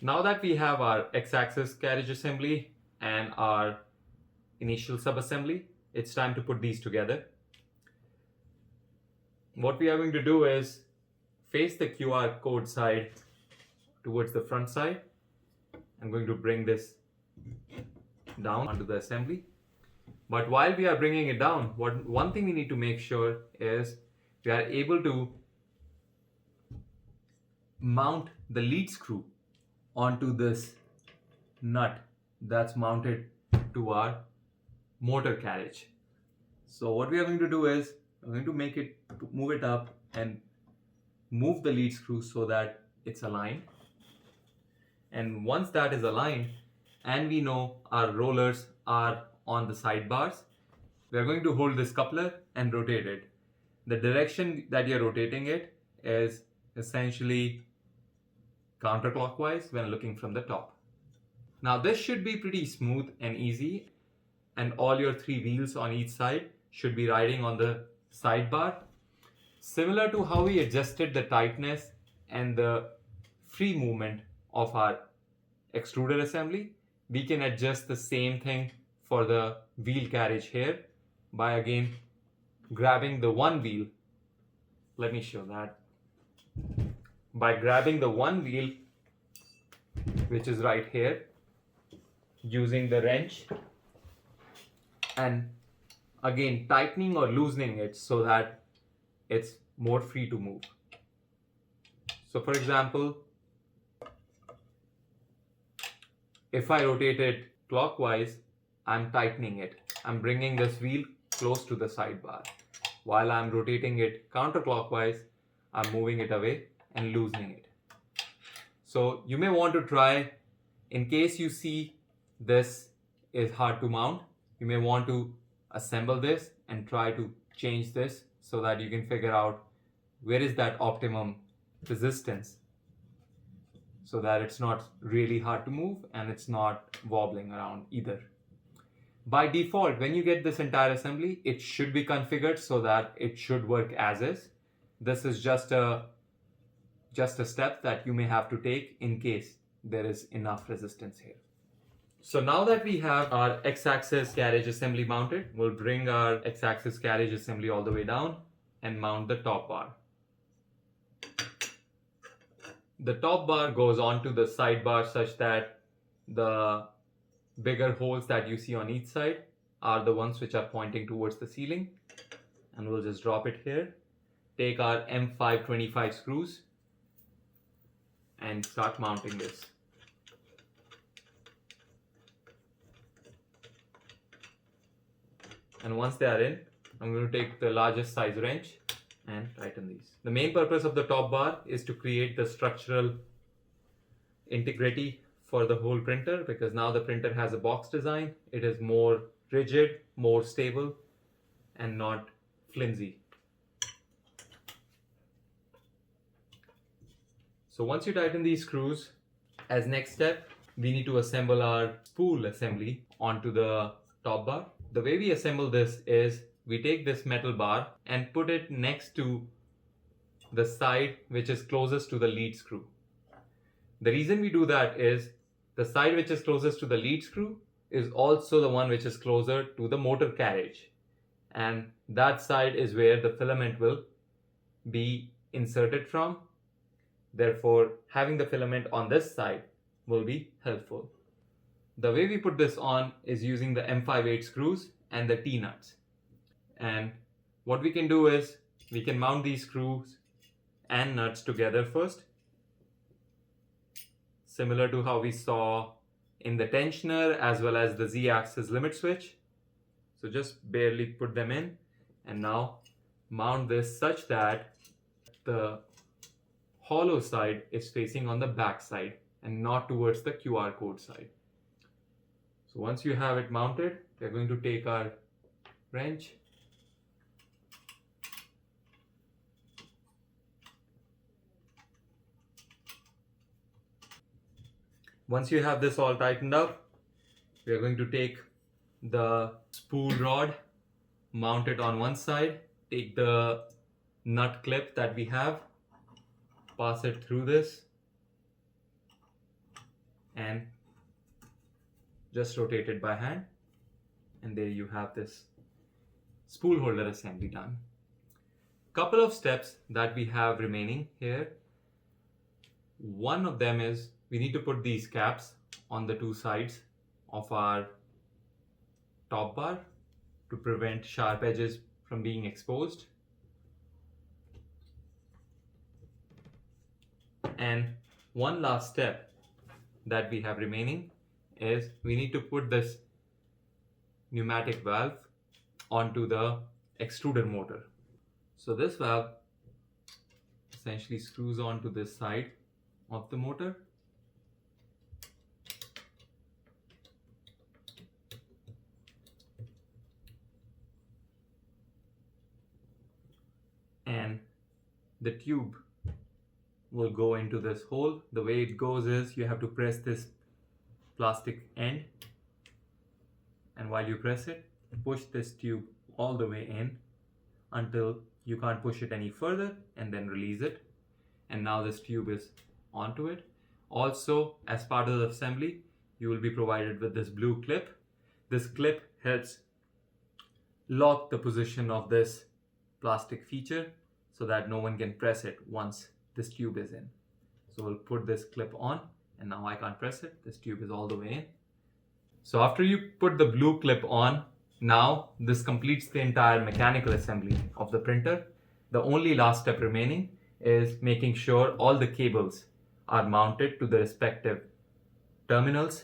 Now that we have our X-axis carriage assembly and our initial subassembly, it's time to put these together. What we are going to do is face the QR code side towards the front side. I'm going to bring this down onto the assembly. But while we are bringing it down, one thing we need to make sure is we are able to mount the lead screw onto this nut that's mounted to our motor carriage. So what we are going to do is we're going to move it up and move the lead screw so that it's aligned. And once that is aligned and we know our rollers are on the sidebars, we are going to hold this coupler and rotate it. The direction that you're rotating it is essentially counterclockwise when looking from the top. Now this should be pretty smooth and easy, and all your three wheels on each side should be riding on the sidebar. Similar to how we adjusted the tightness and the free movement of our extruder assembly, we can adjust the same thing for the wheel carriage here by again grabbing the one wheel. Let me show that. By grabbing the one wheel, which is right here, using the wrench and again tightening or loosening it so that it's more free to move. So for example, if I rotate it clockwise, I'm tightening it. I'm bringing this wheel close to the sidebar. While I'm rotating it counterclockwise, I'm moving it away and loosening it. So you may want to try, in case you see this is hard to mount, you may want to assemble this and try to change this so that you can figure out where is that optimum resistance so that it's not really hard to move and it's not wobbling around either. By default, when you get this entire assembly, it should be configured so that it should work as is. This is just a step that you may have to take in case there is enough resistance here. So now that we have our X-axis carriage assembly mounted, we'll bring our X-axis carriage assembly all the way down and mount the top bar. The top bar goes onto the sidebar such that the bigger holes that you see on each side are the ones which are pointing towards the ceiling. And we'll just drop it here. Take our M525 screws and start mounting this. And once they are in, I'm going to take the largest size wrench and tighten these. The main purpose of the top bar is to create the structural integrity for the whole printer, because now the printer has a box design. It is more rigid, more stable, and not flimsy. So once you tighten these screws, as next step, we need to assemble our spool assembly onto the top bar. The way we assemble this is we take this metal bar and put it next to the side which is closest to the lead screw. The reason we do that is the side which is closest to the lead screw is also the one which is closer to the motor carriage, and that side is where the filament will be inserted from. Therefore, having the filament on this side will be helpful. The way we put this on is using the M58 screws and the T-nuts. And what we can do is we can mount these screws and nuts together first, similar to how we saw in the tensioner as well as the Z-axis limit switch. So just barely put them in and now mount this such that the hollow side is facing on the back side and not towards the QR code side. So once you have it mounted, we're going to take our wrench Once you have this all tightened up, we are going to take the spool rod, mount it on one side, take the nut clip that we have, pass it through this, and just rotate it by hand, and there you have this spool holder assembly done. Couple of steps that we have remaining here. One of them is we need to put these caps on the two sides of our top bar to prevent sharp edges from being exposed. And one last step that we have remaining is we need to put this pneumatic valve onto the extruder motor. So this valve essentially screws onto this side of the motor. And the tube will go into this hole. The way it goes is you have to press this plastic end, and while you press it, push this tube all the way in until you can't push it any further, and then release it. And now this tube is onto it. Also, as part of the assembly, you will be provided with this blue clip. This clip helps lock the position of this plastic feature so that no one can press it once this tube is in. So we'll put this clip on, and now I can't press it. This tube is all the way in. So after you put the blue clip on, now this completes the entire mechanical assembly of the printer. The only last step remaining is making sure all the cables are mounted to the respective terminals